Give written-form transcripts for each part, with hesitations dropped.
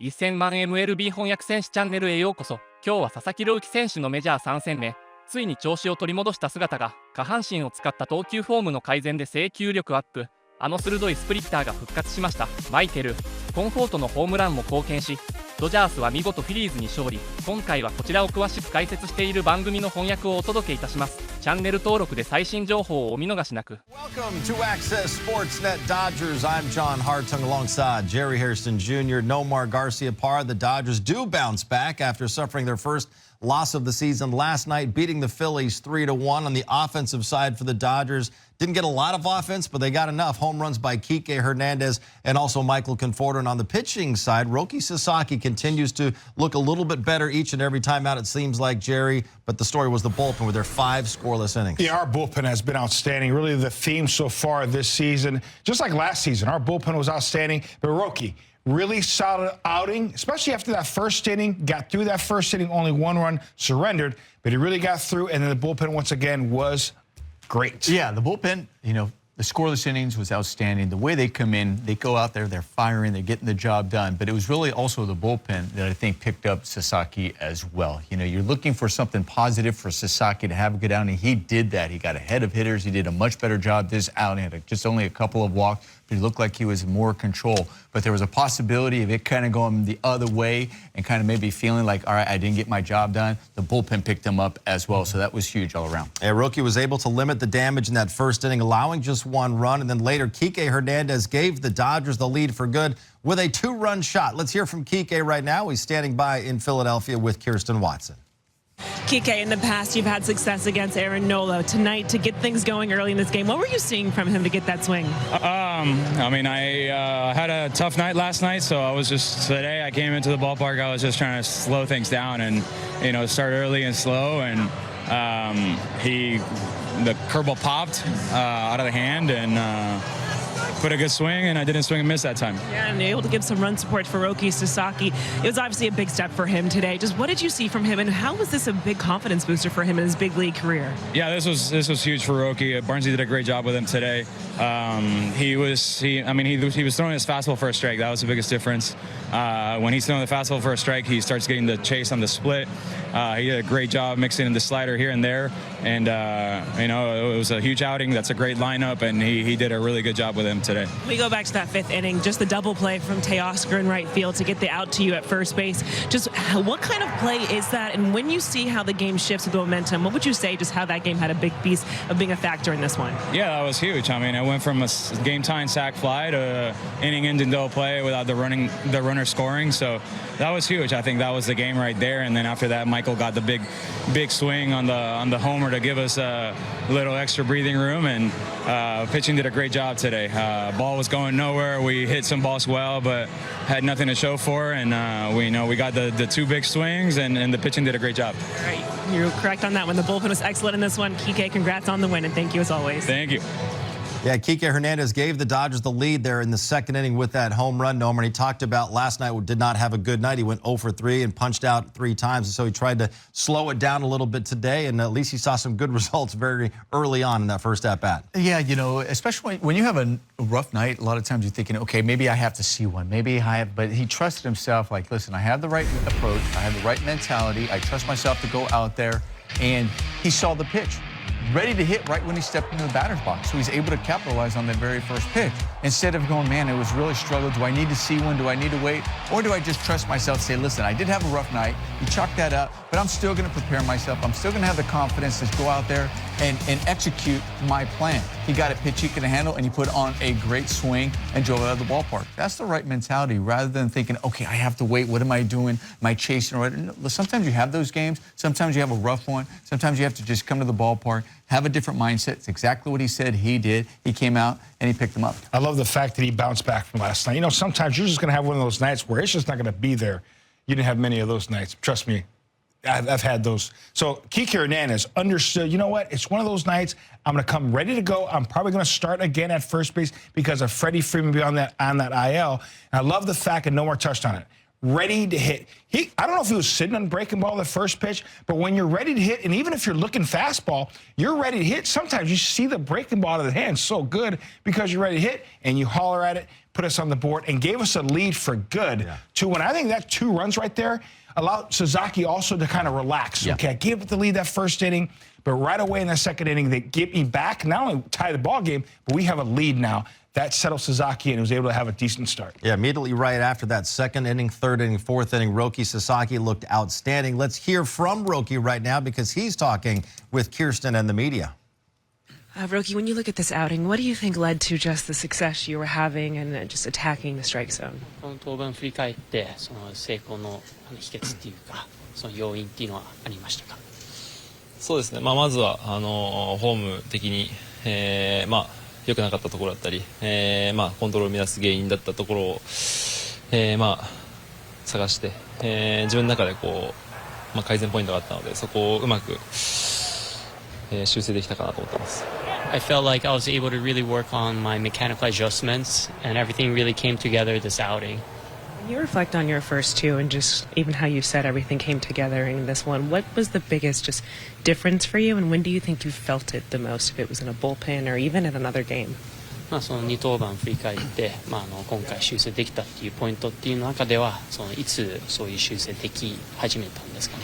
1000万 MLB 翻訳選手チャンネルへようこそ。今日は佐々木朗希選手のメジャー3戦目、ついに調子を取り戻した姿が、下半身を使った投球フォームの改善で制球力アップ、鋭いスプリッターが復活しました。マイケル・コンフォートのホームランも貢献し、ドジャースは見事フィリーズに勝利。今回はこちらを詳しく解説している番組の翻訳をお届けいたします。チャンネル登録で最新情報をお見逃しなく。 Welcome to Access Sportsnet Dodgers. I'm John Hartung alongside Jerry Hairston Jr., Nomar Garciaparra. The Dodgers do bounce back after suffering their first loss of the season last night, beating the Phillies 3-1. On the offensive side for the Dodgers, didn't get a lot of offense, but they got enough. Home runs by Kiké Hernández and also Michael Conforto. And on the pitching side, Roki Sasaki continues to look a little bit better each and every time out, it seems like, Jerry. But the story was the bullpen with their 5 scoreless innings. Yeah, our bullpen has been outstanding. Really the theme so far this season. Just like last season, our bullpen was outstanding. But Roki, really solid outing, especially after that first inning. Got through that first inning, only 1 run surrendered, but he really got through, and then the bullpen once again was great. Yeah, the bullpen, you know, the scoreless innings was outstanding. The way they come in, they go out there, they're firing, they're getting the job done. But it was really also the bullpen that I think picked up Sasaki as well. You know, you're looking for something positive for Sasaki to have a good outing. He did that. He got ahead of hitters. He did a much better job this outing. Had just only a couple of walks. But he looked like he was in more control. But there was a possibility of it kind of going the other way and kind of maybe feeling like, all right, I didn't get my job done. The bullpen picked him up as well. So that was huge all around. Yeah, Roki was able to limit the damage in that first inning, allowing just 1 run. And then later, Kiké Hernández gave the Dodgers the lead for good with a 2-run shot. Let's hear from Kiké right now. He's standing by in Philadelphia with Kirsten Watson. Kiké, in the past, you've had success against Aaron Nola. Tonight, to get things going early in this game, what were you seeing from him to get that swing? I mean, I had a tough night last night, so today I came into the ballpark, I was just trying to slow things down and, you know, start early and slow, and the curveball popped out of the hand and put a good swing, and I didn't swing and miss that time. Yeah, and able to give some run support for Roki Sasaki. It was obviously a big step for him today. Just what did you see from him, and how was this a big confidence booster for him in his big league career? Yeah, this was huge for Roki. Barnesy did a great job with him today. He was throwing his fastball for a strike. That was the biggest difference. When he's throwing the fastball for a strike, he starts getting the chase on the split. He did a great job mixing in the slider here and there, and you know, it was a huge outing. That's a great lineup, and he did a really good job with him today. We go back to that 5th inning, just the double play from Teoscar in right field to get the out to you at first base. Just what kind of play is that? And when you see how the game shifts with the momentum, what would you say just how that game had a big piece of being a factor in this one? Yeah, that was huge. I mean, it went from a game-tying sac fly to inning-ending double play without the runner scoring. So that was huge. I think that was the game right there. And then after that, Michael got the big swing on the homer to give us a little extra breathing room, and pitching did a great job today. Ball was going nowhere. We hit some balls well, but had nothing to show for, and we got the 2 big swings, and the pitching did a great job. All right, you're correct on that one. The bullpen was excellent in this one. Kiké, congrats on the win, and thank you as always. Thank you. Yeah, Kiké Hernández gave the Dodgers the lead there in the 2nd inning with that home run, Nomer. And he talked about last night did not have a good night. He went 0 for 3 and punched out 3 times. And so he tried to slow it down a little bit today. And at least he saw some good results very early on in that first at-bat. Yeah, you know, especially when you have a rough night, a lot of times you're thinking, okay, maybe I have to see one. Maybe I have, but he trusted himself. Like, listen, I have the right approach. I have the right mentality. I trust myself to go out there. And he saw the pitch, ready to hit right when he stepped into the batter's box. So he's able to capitalize on that very first pitch. Instead of going, man, it was really struggled. Do I need to see one? Do I need to wait? Or do I just trust myself to say, listen, I did have a rough night. You chalk that up, but I'm still going to prepare myself. I'm still going to have the confidence to go out there and execute my plan. He got a pitch he could handle, and he put on a great swing and drove out of the ballpark. That's the right mentality, rather than thinking, okay, I have to wait. What am I doing? Am I chasing? Sometimes you have those games. Sometimes you have a rough one. Sometimes you have to just come to the ballpark, have a different mindset. It's exactly what he said he did. He came out, and he picked them up. I love the fact that he bounced back from last night. You know, sometimes you're just going to have one of those nights where it's just not going to be there. You didn't have many of those nights. Trust me, I've had those. So Kiké Hernández understood, you know what? It's one of those nights. I'm going to come ready to go. I'm probably going to start again at first base because of Freddie Freeman being on that IL. And I love the fact, and Nomar touched on it, ready to hit. I don't know if he was sitting on breaking ball the first pitch, but when you're ready to hit, and even if you're looking fastball, you're ready to hit. Sometimes you see the breaking ball out of the hand so good because you're ready to hit, and you holler at it, put us on the board, and gave us a lead for good. Yeah. 2-1. I think that 2 runs right there allowed Sasaki also to kind of relax. Yeah. Okay, I gave it the lead that first inning, but right away in that second inning, they get me back. Not only tie the ball game, but we have a lead now. That settled Sasaki, and he was able to have a decent start. Yeah, immediately right after that second inning, third inning, fourth inning, Roki Sasaki looked outstanding. Let's hear from Roki right now because he's talking with Kirsten and the media. Roki, when you look at this outing, what do you think led to just the success you were having and just attacking the strike zone? この登板を振り返ってその成功の秘訣っていうかその要因っていうのはありましたか？そうですね、まずはホーム的に、良くなかったところだったり、コントロールを乱す原因だったところを、探して、自分の中で改善ポイントがあったのでそこをうまく、修正できたかなと思ってます。I felt like I was able to really work on my mechanical adjustments and everything really came together this outing. When you reflect on your first two and just even how you said everything came together in this one, what was the biggest just difference for you, and when do you think you felt it the most, if it was in a bullpen or even in another game? その2登板振り返って、今回修正できたっていうポイントっていう中ではいつそういう修正でき始めたんですかね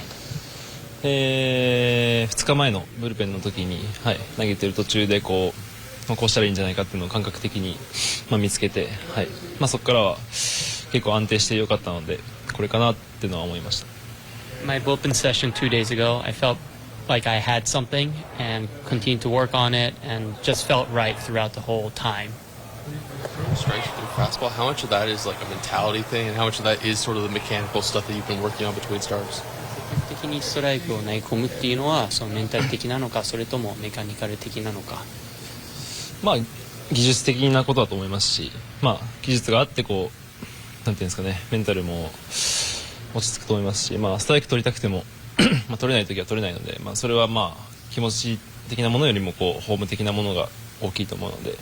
2日前のブルペンの時に、投げてる途中でこうしたらいいんじゃないかっていうのを感覚的に、見つけて、そこからは結構安定してよかったのでこれかなっていうのは思いました。 My bullpen session 2 days ago, I felt like I had something and continued to work on it and just felt right throughout the whole time. Strikes and fastball, how much of that is like a mentality thing and how much of that is sort of the mechanical stuff that you've been working on between starts? 的にストライクを投げ込むっていうのはそのメンタル的なのかそれともメカニカル的なのか。技術的なことだと思いますし、技術があってなんていうんですかね、メンタルも落ち着くと思いますし、ストライク取りたくても取れない時は取れないので、それは気持ち的なものよりもホーム的なものが大きいと思うので、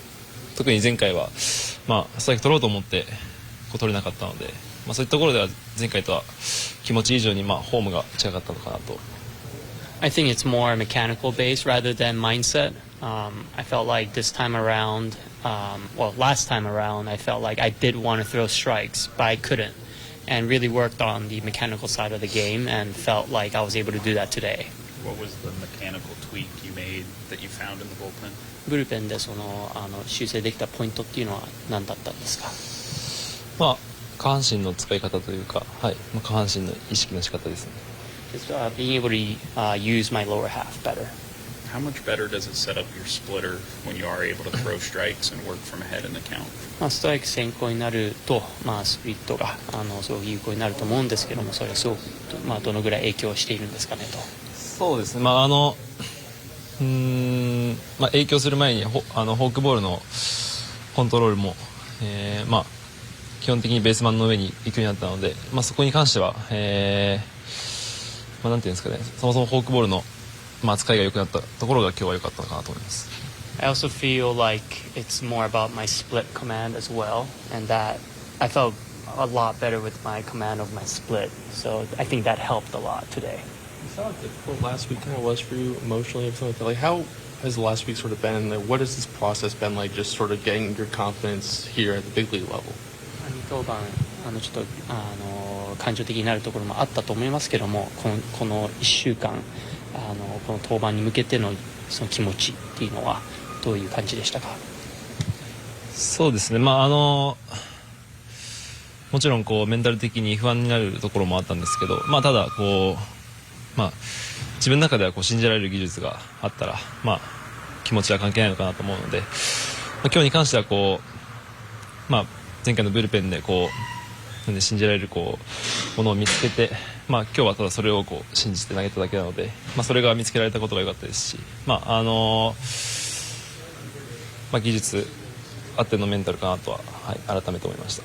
特に前回はストライク取ろうと思って取れなかったので、そういったところでは前回とは気持ち以上にホームが違かったのかなと。I think it's more mechanical based rather than mindset. I felt like this time around, last time around, I felt like I did want to throw strikes, but I couldn't, and really worked on the mechanical side of the game and felt like I was able to do that today. What was the mechanical tweak you made that you found in the bullpen? ブルペンで修正できたポイントっていうのは何だったんですか？下半身の使い方というか、下半身の意識の仕方ですね。Just being able to use my lower half better. How much better does it set up your splitter when you are able to throw strikes and work from ahead in the count? ストライク先行になると、スプリットがすごく有効になると思うんですけども、それはすごく、どのぐらい影響しているんですかねと。そうですね、影響する前にフォークボールのコントロールも、基本的にベースマンの上に行くようになったので、そこに関しては、なんていうんですかね、そもそもフォークボールの、扱いが良くなったところが今日は良かったのかなと思います。I also feel like it's more about my split command as well, and that I felt a lot better with my command of my split. So I think that helped a lot today. It's not difficult last week kind of was for you emotionally or something like that. Like how has the last week sort of been? Like, what has this process been like? Just sort of getting your confidence here at the big league level. 2登板ちょっと感情的になるところもあったと思いますけども、この1週間この登板に向けてのその気持ちっていうのはどういう感じでしたか？そうですね、もちろんメンタル的に不安になるところもあったんですけど、ただ自分の中では信じられる技術があったら、気持ちは関係ないのかなと思うので、今日に関しては前回のブルペンでなんで信じられるものを見つけて、今日はただそれを信じて投げただけなので、それが見つけられたことが良かったですし、技術あってのメンタルかなとは、改めて思いました。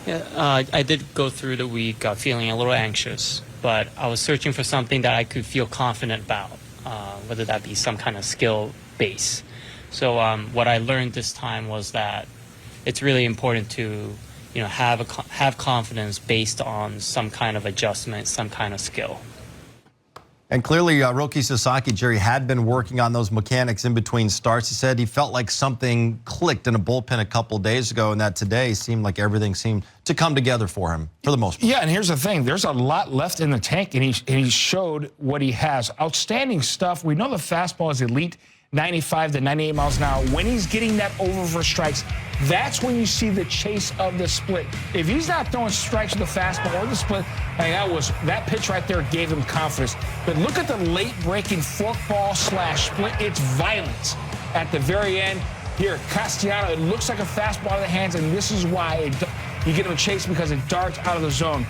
Yeah, I did go through the week feeling a little anxious, but I was searching for something that I could feel confident about, whether that be some kind of skill base. So what I learned this time was that it's really important to have confidence based on some kind of adjustment, some kind of skill. And clearly, Roki Sasaki, Jerry, had been working on those mechanics in between starts. He said he felt like something clicked in a bullpen a couple days ago, and that today seemed like everything seemed to come together for him for the most part. Yeah, and here's the thing. There's a lot left in the tank, and he showed what he has. Outstanding stuff. We know the fastball is elite, 95 to 98 miles an hour. When he's getting that over for strikes, that's when you see the chase of the split. If he's not throwing strikes with the fastball or the split, I mean, that pitch right there gave him confidence. But look at the late-breaking forkball slash split. It's violence at the very end. Here, Castellano, it looks like a fastball out of the hands, and this is why you get him a chase because it darts out of the zone.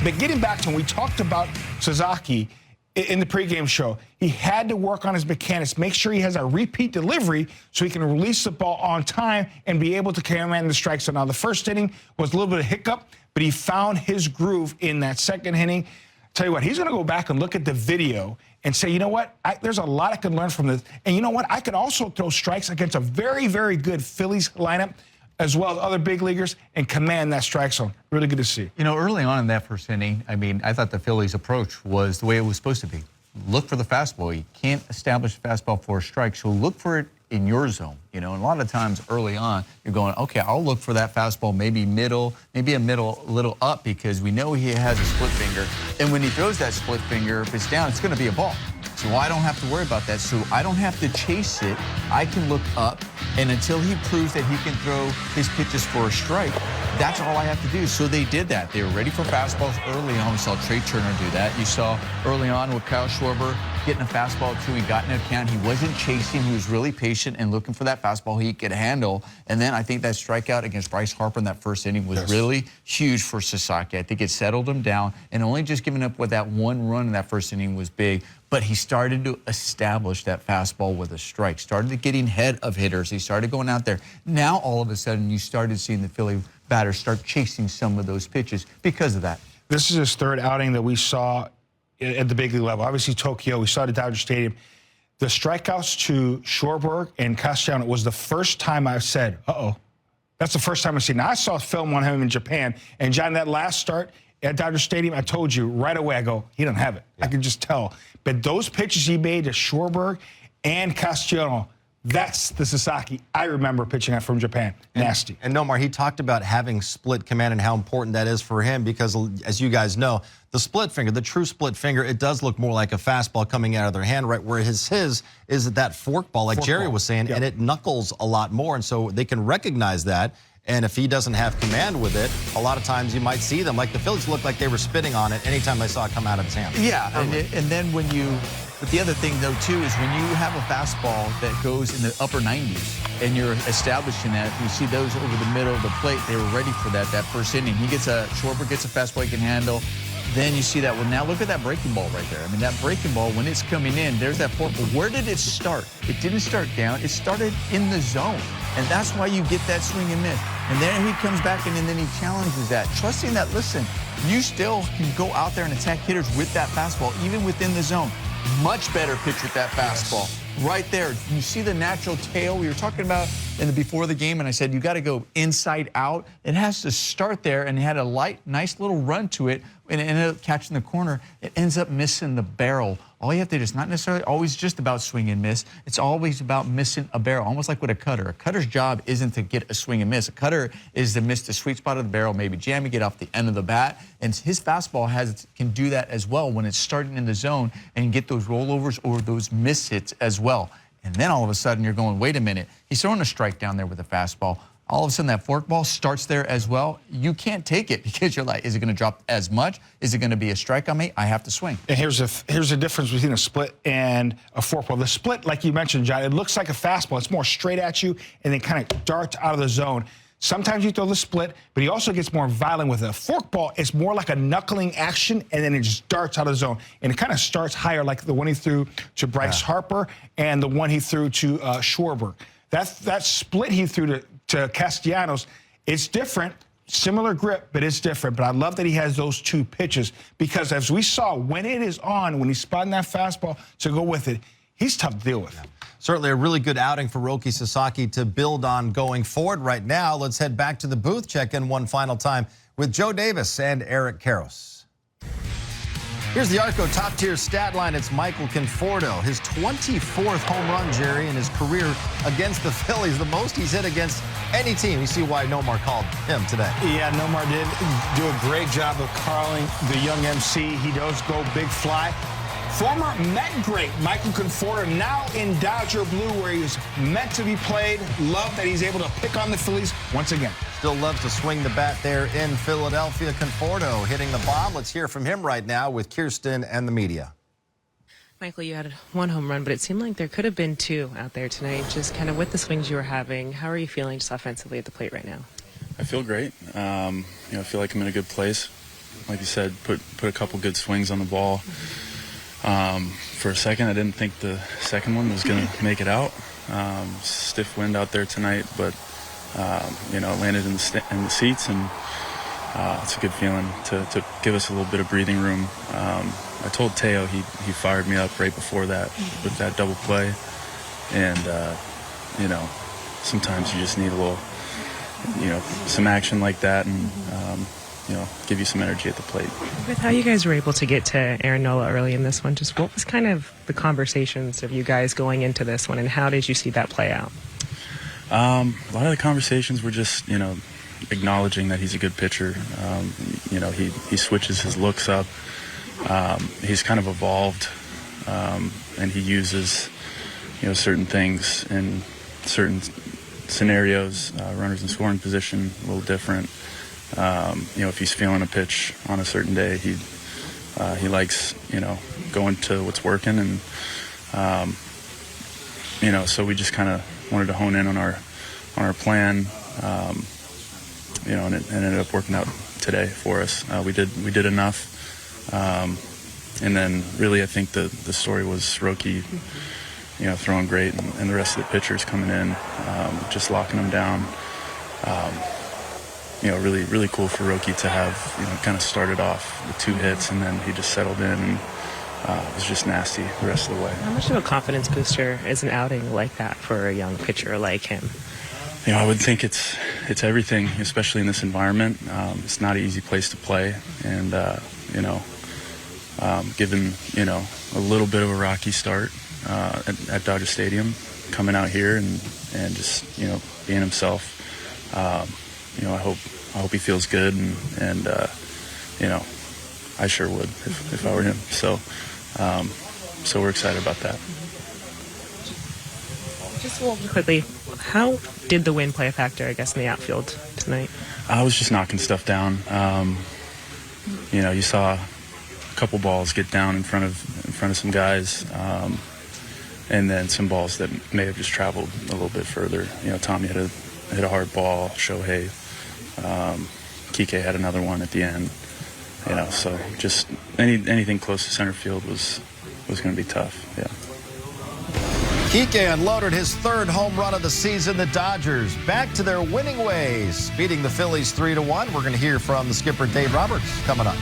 But getting back to when we talked about Sasaki in the pregame show, he had to work on his mechanics, make sure he has a repeat delivery so he can release the ball on time and be able to command the strike zone. Now, the first inning was a little bit of hiccup, but he found his groove in that second inning. Tell you what, he's going to go back and look at the video and say, you know what, there's a lot I can learn from this. And you know what, I could also throw strikes against a very, very good Phillies lineup as well as other big leaguers and command that strike zone. Really good to see. You know, early on in that first inning, I mean, I thought the Phillies' approach was the way it was supposed to be. Look for the fastball. You can't establish a fastball for a strike, so look for it in your zone. You know, and a lot of times early on, you're going, okay, I'll look for that fastball, maybe middle, maybe a little up, because we know he has a split finger. And when he throws that split finger, if it's down, it's going to be a ball. So I don't have to worry about that. So I don't have to chase it. I can look up, and until he proves that he can throw his pitches for a strike, that's all I have to do. So they did that. They were ready for fastballs early on. We saw Trey Turner do that. You saw early on with Kyle Schwarber getting a fastball too. He got in a count. He wasn't chasing. He was really patient and looking for that fastball he could handle. And then I think that strikeout against Bryce Harper in that first inning was really huge for Sasaki. I think it settled him down, and only just giving up with that one run in that first inning was big. But he started to establish that fastball with a strike, started getting ahead of hitters. He started going out there. Now, all of a sudden, you started seeing the Philly batters start chasing some of those pitches because of that. This is his third outing that we saw at the big league level. Obviously, Tokyo, we saw it at Dodger Stadium. The strikeouts to Schwarber and Castellano was the first time I said, uh-oh. That's the first time I've seen it. Now, I saw film on him in Japan. And, John, that last start at Dodger Stadium, I told you right away, I go, he doesn't have it. I can just tell. But those pitches he made to Schwarber and Castellano, that's the Sasaki I remember pitching at from Japan. Nasty. And Nomar, he talked about having split command and how important that is for him because, as you guys know, the split finger, the true split finger, it does look more like a fastball coming out of their hand, right? Where his is that forkball, like Jerry was saying, and it knuckles a lot more. And so they can recognize that. And if he doesn't have command with it, a lot of times you might see them, like the Phillies looked like they were spitting on it anytime they saw it come out of his hand. Yeah, and then when you, but the other thing, though, too, is when you have a fastball that goes in the upper 90s and you're establishing that, you see those over the middle of the plate, they were ready for that first inning. Schwarber gets a fastball he can handle. Then you see that. Well, now look at that breaking ball right there. I mean, that breaking ball, when it's coming in, there's that fork. But where did it start? It didn't start down. It started in the zone. And that's why you get that swing and miss. And then he comes back and then he challenges that, trusting that, listen, you still can go out there and attack hitters with that fastball, even within the zone. Much better pitch with that fastball. Right there. You see the natural tail we were talking about before the game, and I said you got to go inside out. It has to start there, and it had a nice little run to it, and it ended up catching the corner. It ends up missing the barrel. All you have to do is not necessarily always just about swing and miss. It's always about missing a barrel, almost like with a cutter. A cutter's job isn't to get a swing and miss. A cutter is to miss the sweet spot of the barrel, maybe jamming it off the end of the bat. And his fastball can do that as well when it's starting in the zone and get those rollovers or those miss hits as well. And then all of a sudden you're going, wait a minute, he's throwing a strike down there with a fastball. All of a sudden that forkball starts there as well. You can't take it because you're like, is it going to drop as much? Is it going to be a strike on me? I have to swing. And here's the difference between a split and a forkball. The split, like you mentioned, John, it looks like a fastball. It's more straight at you and then kind of darts out of the zone. Sometimes you throw the split, but he also gets more violent with it. A forkball, it's more like a knuckling action, and then it just darts out of the zone. And it kind of starts higher, like the one he threw to Bryce Harper and the one he threw to Schwarber. That split he threw to Castellanos, it's different. Similar grip, but it's different. But I love that he has those two pitches because as we saw, when it is on, when he's spotting that fastball to go with it, he's tough to deal with. Certainly a really good outing for Roki Sasaki to build on going forward. Right now, let's head back to the booth, check in one final time with Joe Davis and Eric Karros. Here's the Arco top-tier stat line. It's Michael Conforto. His 24th home run, Jerry, in his career against the Phillies. The most he's hit against any team. You see why Nomar called him today. Yeah, Nomar did do a great job of calling the young MC. He does go big fly. Former Met great Michael Conforto now in Dodger blue where he was meant to be played. Love that he's able to pick on the Phillies once again. Still loves to swing the bat there in Philadelphia. Conforto hitting the bomb. Let's hear from him right now with Kirsten and the media. Michael, you had one home run, but it seemed like there could have been two out there tonight. Just kind of with the swings you were having, how are you feeling just offensively at the plate right now? I feel great. I feel like I'm in a good place. Like you said, put a couple good swings on the ball. For a second, I didn't think the second one was going to make it out. Stiff wind out there tonight, but it landed in the seats, and it's a good feeling to give us a little bit of breathing room. I told Teo he fired me up right before that with that double play, and sometimes you just need a little, some action like that, and give you some energy at the plate. With how you guys were able to get to Aaron Nola early in this one, just what was kind of the conversations of you guys going into this one, and how did you see that play out? A lot of the conversations were just, acknowledging that he's a good pitcher. He switches his looks up. He's kind of evolved, and he uses, certain things in certain scenarios, runners in scoring position, a little different. If he's feeling a pitch on a certain day, he likes, going to what's working, and so we just kind of wanted to hone in on our plan, and it ended up working out today for us. We did enough, and then really I think the story was Roki, throwing great, and the rest of the pitchers coming in, just locking them down. Really, really cool for Roki to have, kind of started off with 2 hits, and then he just settled in and was just nasty the rest of the way. How much of a confidence booster is an outing like that for a young pitcher like him? I would think it's everything, especially in this environment. It's not an easy place to play, and given a little bit of a rocky start at Dodger Stadium, coming out here and just being himself. I hope he feels good, and I sure would if I were him. So we're excited about that. Just real quickly, how did the wind play a factor, I guess, in the outfield tonight? I was just knocking stuff down. You saw a couple balls get down in front of some guys, and then some balls that may have just traveled a little bit further. Tommy hit a hard ball. Shohei, Kiké had another one at the end. So just anything close to center field was going to be tough. Yeah. Kiké unloaded his 3rd home run of the season. The Dodgers back to their winning ways, beating the Phillies 3-1. We're going to hear from the skipper Dave Roberts coming up.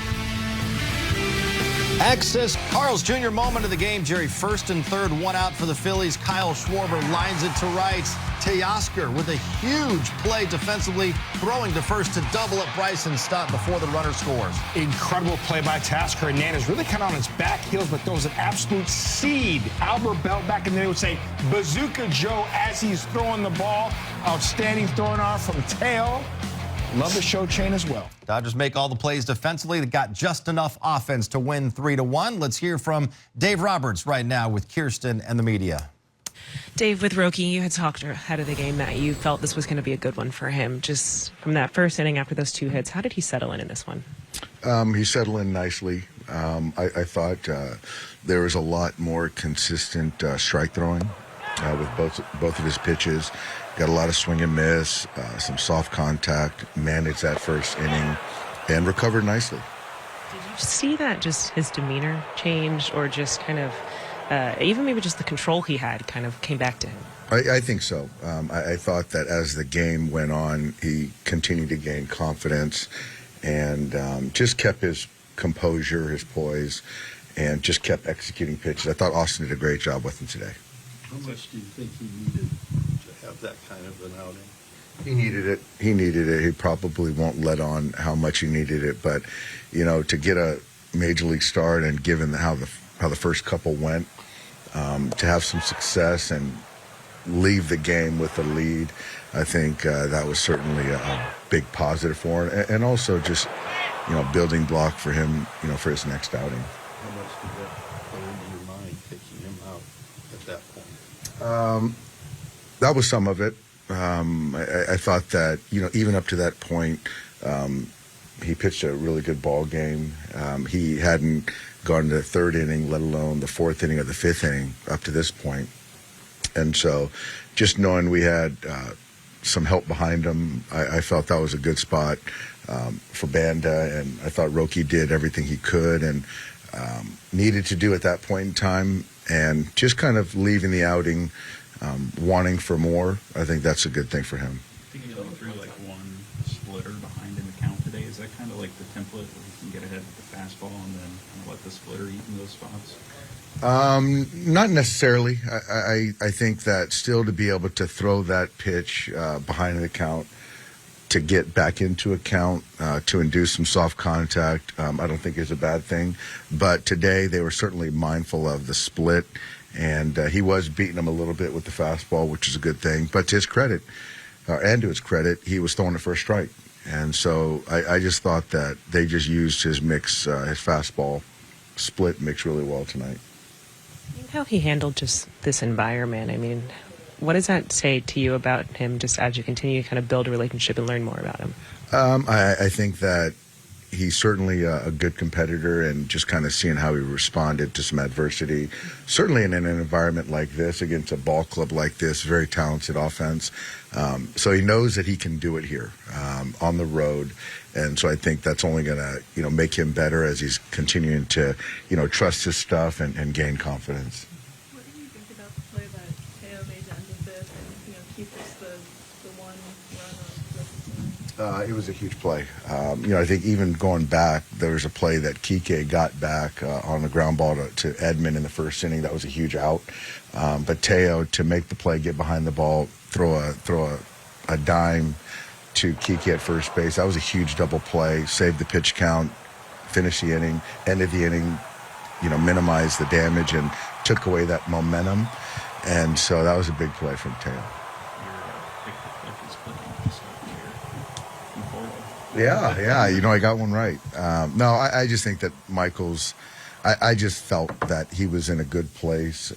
Access Carl's Jr. moment of the game, Jerry. 1st and 3rd, 1 out for the Phillies. Kyle Schwarber lines it to right. Teoscar with a huge play defensively, throwing to first to double up Bryson Stott before the runner scores. Incredible play by Teoscar Hernandez. Really kind of on his back heels, but throws an absolute seed. Albert Belt back in the day would say Bazooka Joe as he's throwing the ball. Outstanding throwing arm from Teo. Love the show chain as well. Dodgers make all the plays defensively. They got just enough offense to win 3-1. Let's hear from Dave Roberts right now with Kirsten and the media. Dave, with Roki, you had talked ahead of the game that you felt this was going to be a good one for him. Just from that first inning after those 2 hits, how did he settle in this one? He settled in nicely. I thought there was a lot more consistent strike throwing with both of his pitches. Got a lot of swing and miss, some soft contact, managed that first inning, and recovered nicely. Did you see that just his demeanor changed, or just kind of even maybe just the control he had kind of came back to him? I think so. I thought that as the game went on, he continued to gain confidence and just kept his composure, his poise, and just kept executing pitches. I thought Austin did a great job with him today. How much do you think he needed to have that kind of an outing? He needed it. He needed it. He probably won't let on how much he needed it, but you know, to get a major league start and given how the first couple went, to have some success and leave the game with a lead, I think that was certainly a big positive for him, and also just, you know, building block for him, you know, for his next outing. How much did that go into your mind, taking him out at that point? That was some of it. I thought that, you know, even up to that point, he pitched a really good ball game. He hadn't gone to the third inning, let alone the fourth inning or the fifth inning up to this point. And so just knowing we had some help behind him, I felt that was a good spot for Banda, and I thought Roki did everything he could and needed to do at that point in time, and just kind of leaving the outing wanting for more. I think that's a good thing for him. I think he's going through like one splitter behind in the count today. Is that kind of like the template where he can get ahead with the fastball and then kind of let the splitter eat in those spots? Not necessarily. I think that still to be able to throw that pitch behind the count, to get back into a count, to induce some soft contact, I don't think is a bad thing. But today they were certainly mindful of the split, and he was beating him a little bit with the fastball, which is a good thing. But to his credit, and to his credit, he was throwing it for a strike. And so I just thought that they just used his mix, his fastball split mix really well tonight. How he handled just this environment, I mean, what does that say to you about him just as you continue to kind of build a relationship and learn more about him? I think that he's certainly a good competitor, and just kind of seeing how he responded to some adversity, certainly in an environment like this, against a ball club like this, very talented offense. So he knows that he can do it here on the road. And so I think that's only going to, you know, make him better as he's continuing to, you know, trust his stuff and gain confidence. What do you think about the play that Teo made to end the fifth and, you know, keep us the one run of the It was a huge play. You know, I think even going back, there was a play that Kiké got back on the ground ball to Edmund in the first inning. That was a huge out. But Teo, to make the play, get behind the ball, throw a dime to Kiké at first base, that was a huge double play. Saved the pitch count, finished the inning, ended the inning, you know, minimized the damage and took away that momentum. And so that was a big play from Teo. Yeah, you know, I got one right. No, I just think that Michael's, I just felt that he was in a good place.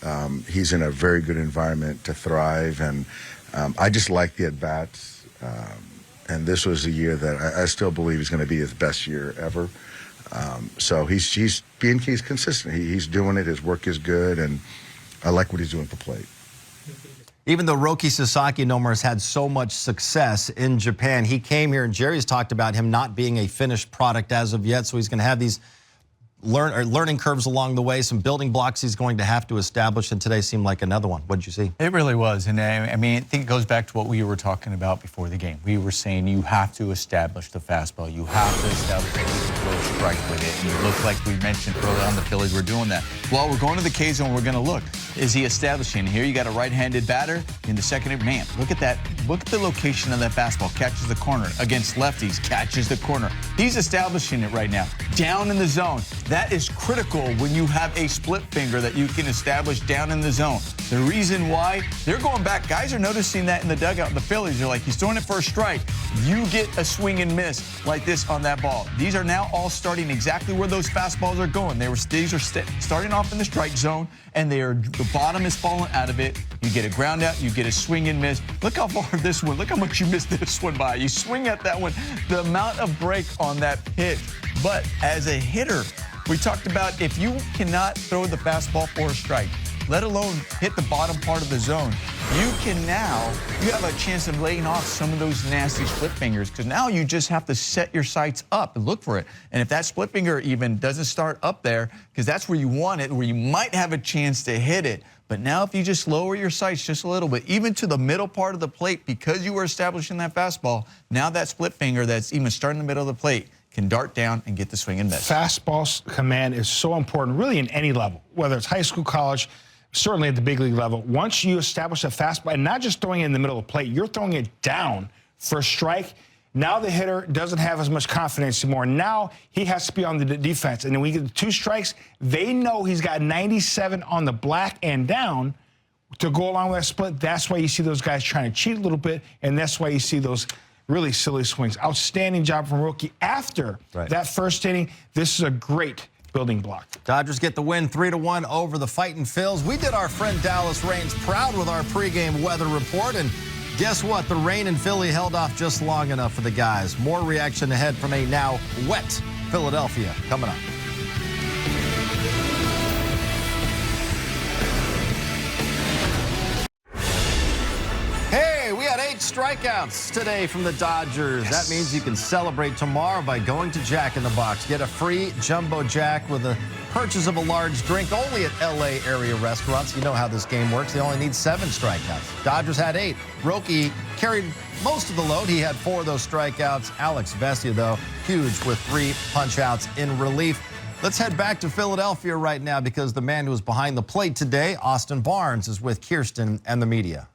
He's in a very good environment to thrive, and I just like the at-bats. And this was a year that I still believe is going to be his best year ever. So he's consistent. He's doing it. His work is good, and I like what he's doing at the plate. Even though Roki Sasaki, Nomar, has had so much success in Japan, he came here, and Jerry's talked about him not being a finished product as of yet, so he's going to have these learning curves along the way, some building blocks he's going to have to establish, and today seemed like another one. What did you see? It really was, and I mean, I think it goes back to what we were talking about before the game. We were saying you have to establish the fastball. You have to establish that you can throw a strike with it, and it looked like we mentioned earlier on the Phillies were doing that. Well, we're going to the K-zone, we're going to look. Is he establishing? Here you got a right-handed batter in the second. Man, look at that. Look at the location of that fastball. Catches the corner. Against lefties, catches the corner. He's establishing it right now. Down in the zone. That is critical when you have a split finger that you can establish down in the zone. The reason why, they're going back. Guys are noticing that in the dugout. The Phillies are like, he's throwing it for a strike. You get a swing and miss like this on that ball. These are now all starting exactly where those fastballs are going. These are starting off in the strike zone, and the bottom is falling out of it. You get a ground out, you get a swing and miss. Look how far this one, look how much you missed this one by. You swing at that one, the amount of break on that pitch. But as a hitter, we talked about if you cannot throw the fastball for a strike, let alone hit the bottom part of the zone, you have a chance of laying off some of those nasty split fingers, because now you just have to set your sights up and look for it. And if that split finger even doesn't start up there, because that's where you want it, where you might have a chance to hit it. But now if you just lower your sights just a little bit, even to the middle part of the plate, because you were establishing that fastball, now that split finger that's even starting in the middle of the plate, can dart down and get the swing and miss. Fastball command is so important, really, in any level, whether it's high school, college, certainly at the big league level. Once you establish a fastball, and not just throwing it in the middle of the plate, you're throwing it down for a strike. Now the hitter doesn't have as much confidence anymore. Now he has to be on the defense. And then when we get the 2 strikes, they know he's got 97 on the black and down to go along with that split. That's why you see those guys trying to cheat a little bit, and that's why you see those really silly swings. Outstanding job from Roki after that first inning. This is a great building block. Dodgers get the win 3-1 over the Fightin' Phils. We did our friend Dallas Raines proud with our pregame weather report, and guess what? The rain in Philly held off just long enough for the guys. More reaction ahead from a now wet Philadelphia coming up. Hey, we had 8 strikeouts today from the Dodgers. That means you can celebrate tomorrow by going to Jack in the Box. Get a free Jumbo Jack with a purchase of a large drink only at LA area restaurants. You know how this game works. They only need 7 strikeouts. Dodgers had 8. Roki carried most of the load. He had 4 of those strikeouts. Alex Vesia, though, huge with 3 punch-outs in relief. Let's head back to Philadelphia right now because the man who was behind the plate today, Austin Barnes, is with Kirsten and the media.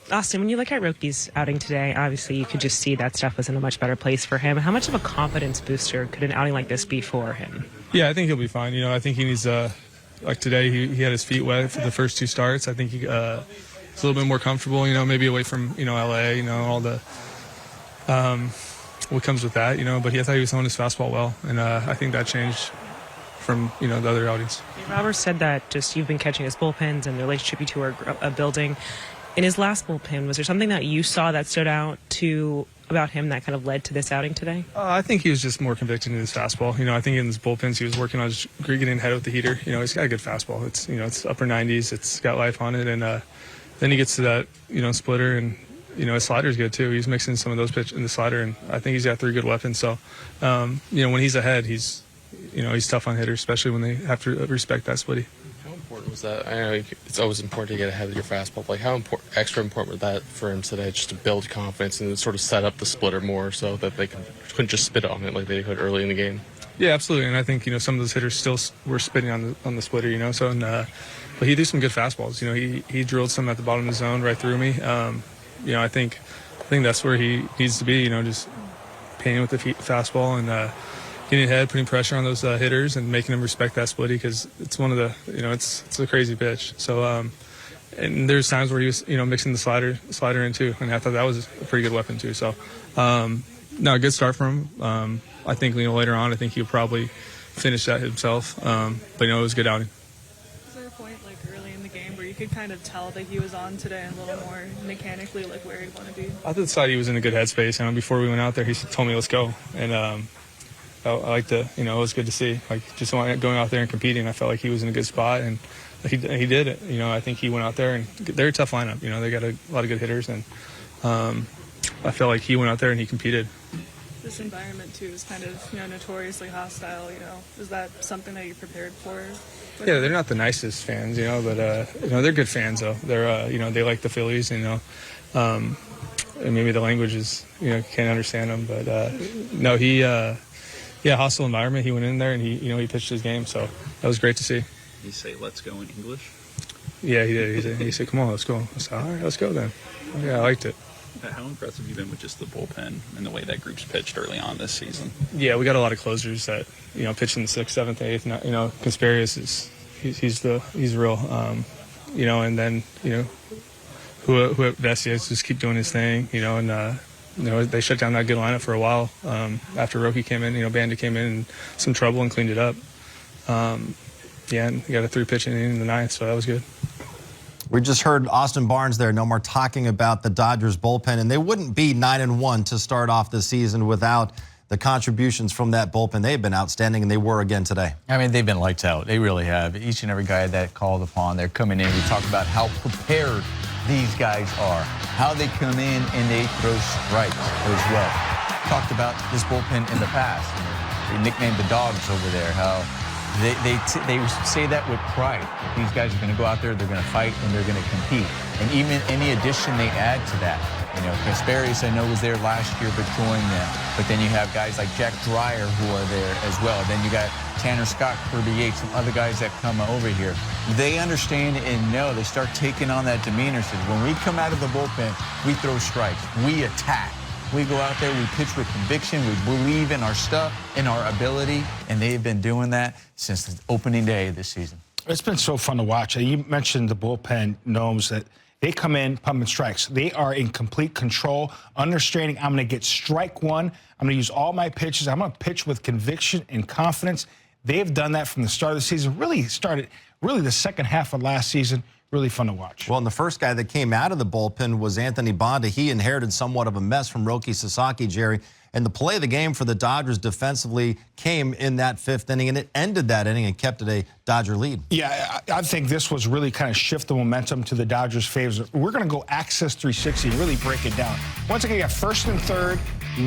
Austin, when you look at Roki's outing today, obviously you could just see that stuff was in a much better place for him. How much of a confidence booster could an outing like this be for him? Yeah, I think he'll be fine. You know, I think he needs, like today, he had his feet wet for the first 2 starts. I think he's a little bit more comfortable, you know, maybe away from, you know, LA, you know, all the, what comes with that, you know, but I thought he was throwing his fastball well, and I think that changed from, you know, the other outings. Robert said that just you've been catching his bullpens and the relationship you two are building. In his last bullpen, was there something that you saw that stood out about him that kind of led to this outing today? I think he was just more convicted in his fastball. You know, I think in his bullpens he was working on just getting ahead with the heater. You know, he's got a good fastball. It's, you know, it's upper 90s. It's got life on it, and then he gets to that, you know, splitter, and you know his slider's good too. He's mixing some of those pitches in the slider, and I think he's got 3 good weapons. So, you know, when he's ahead, he's, you know, he's tough on hitters, especially when they have to respect that splitty. How important was that? I know it's always important to get ahead of your fastball. Like, how extra important was that for him today, just to build confidence and sort of set up the splitter more so that they couldn't just spit on it like they could early in the game? Yeah, absolutely. And I think, you know, some of those hitters still were spitting on the splitter, you know. So, but he threw some good fastballs. You know, he drilled some at the bottom of the zone right through me. You know, I think that's where he needs to be. You know, just painting with the fastball and getting ahead, putting pressure on those hitters, and making them respect that splitty, because it's one of the, you know, it's a crazy pitch. So, and there's times where he was, you know, mixing the slider in too, and I thought that was a pretty good weapon too. So, no, a good start from him. I think, you know, later on, I think he'll probably finish that himself. But you know, it was a good outing. Was there a point like early in the game where you could kind of tell that he was on today and a little more mechanically like where he'd want to be? I thought he was in a good headspace. And before we went out there, he told me, "Let's go." And I like to, you know, it was good to see. Like, just going out there and competing, I felt like he was in a good spot, and he did it. You know, I think he went out there, and they're a tough lineup. You know, they got a lot of good hitters, and I felt like he went out there and he competed. This environment too is kind of, you know, notoriously hostile. You know, is that something that you prepared for? Yeah, they're not the nicest fans, you know, but you know, they're good fans though. They're you know, they like the Phillies, you know. And maybe the language is, you know, can't understand them, but no, he. Yeah, hostile environment. He went in there and he pitched his game, so that was great to see. Did he say "let's go" in English? Yeah, he did. He said, "Come on, let's go." I said, "All right, let's go then." Yeah, I liked it. How impressive have you been with just the bullpen and the way that group's pitched early on this season? Yeah, we got a lot of closers that, you know, pitch in the 6th, 7th, 8th. You know, Conspirius he's real. You know, and then, you know, who Vesia just keep doing his thing. You know, and. You know, they shut down that good lineup for a while after Roki came in. You know, Bandit came in some trouble and cleaned it up. Yeah, and he got a 3-pitch inning in the 9th, so that was good. We just heard Austin Barnes there, no more talking about the Dodgers bullpen, and they wouldn't be 9-1 to start off the season without the contributions from that bullpen. They've been outstanding, and they were again today. I mean, they've been lights out. They really have. Each and every guy that called upon, they're coming in. We talk about how prepared these guys are, how they come in and they throw strikes as well. Talked about this bullpen in the past. They nicknamed the dogs over there, how They say that with pride. These guys are going to go out there, they're going to fight, and they're going to compete. And even any addition they add to that, you know, Kasparius I know was there last year, but joined them. But then you have guys like Jack Dreyer who are there as well. Then you got Tanner Scott, Kirby Yates, some other guys that come over here. They understand and know. They start taking on that demeanor. So when we come out of the bullpen, we throw strikes, we attack. We go out there, we pitch with conviction, we believe in our stuff, in our ability, and they've been doing that since the opening day of this season. It's been so fun to watch. You mentioned the bullpen, Gnomes, that they come in pumping strikes. They are in complete control, understanding I'm going to get strike one. I'm going to use all my pitches. I'm going to pitch with conviction and confidence. They've done that from the start of the season. Really started the second half of last season. Really fun to watch. Well, and the first guy that came out of the bullpen was Anthony Bonda. He inherited somewhat of a mess from Roki Sasaki, Jerry. And the play of the game for the Dodgers defensively came in that fifth inning, and it ended that inning and kept it a Dodger lead. Yeah, I think this was really kind of shift the momentum to the Dodgers' favor. We're going to go Access 360 and really break it down. Once again, you have first and third,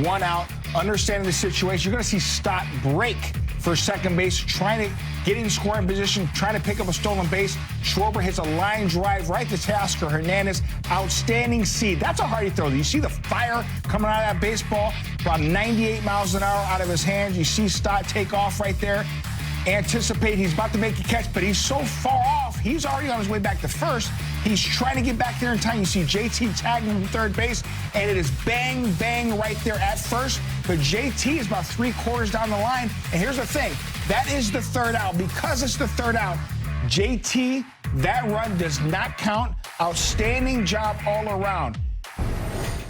one out, understanding the situation. You're going to see Stott break for second base, trying to get in scoring position, trying to pick up a stolen base. Schwarber hits a line drive right to Teoscar Hernandez. Outstanding seed. That's a hardy throw. You see the fire coming out of that baseball, about 98 miles an hour out of his hands. You see Stott take off right there. Anticipate he's about to make a catch, but he's so far off, he's already on his way back to first. He's trying to get back there in time. You see JT tagging from third base, and it is bang, bang right there at first. But JT is about 3/4 down the line. And here's the thing, that is the third out. Because it's the third out, JT, that run does not count. Outstanding job all around.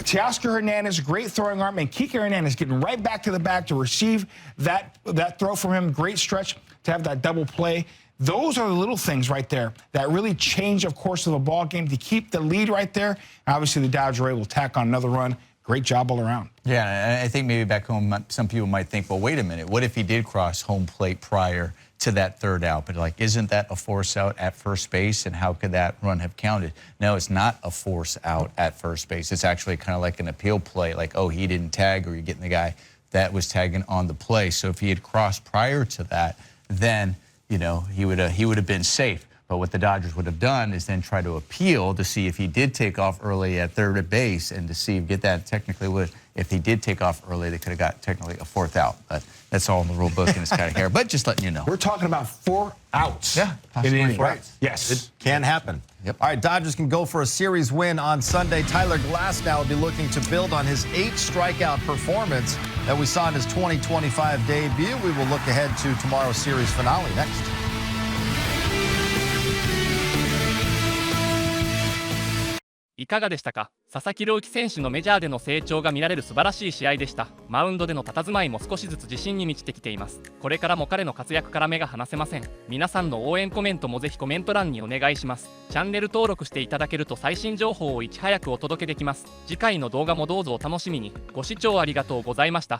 Teoscar Hernandez, great throwing arm, and Kiké Hernández getting right back to the back to receive that throw from him. Great stretch to have that double play. Those are the little things right there that really change, of course, of the ball game to keep the lead right there. Obviously, the Dodgers were able to tack on another run. Great job all around. Yeah, I think maybe back home, some people might think, well, wait a minute. What if he did cross home plate prior to that third out? But, like, isn't that a force out at first base? And how could that run have counted? No, it's not a force out at first base. It's actually kind of like an appeal play, like, oh, he didn't tag, or you're getting the guy that was tagging on the play. So if he had crossed prior to that, then, you know, he would have been safe. But what the Dodgers would have done is then try to appeal to see if he did take off early at third base, and to see if get that technically if he did take off early, they could have got technically a fourth out. But that's all in the rule book, and it's kind of hair. But just letting you know. We're talking about 4 outs. Yeah, possibly 4 outs. Yes. It can happen. Yep. All right, Dodgers can go for a series win on Sunday. Tyler Glasnow will be looking to build on his 8 strikeout performance that we saw in his 2025 debut. We will look ahead to tomorrow's series finale next. いかがでしたか。佐々木朗希選手のメジャーでの成長が見られる素晴らしい試合でした。マウンドでの佇まいも少しずつ自信に満ちてきています。これからも彼の活躍から目が離せません。皆さんの応援コメントもぜひコメント欄にお願いします。チャンネル登録していただけると最新情報をいち早くお届けできます。次回の動画もどうぞお楽しみに。ご視聴ありがとうございました。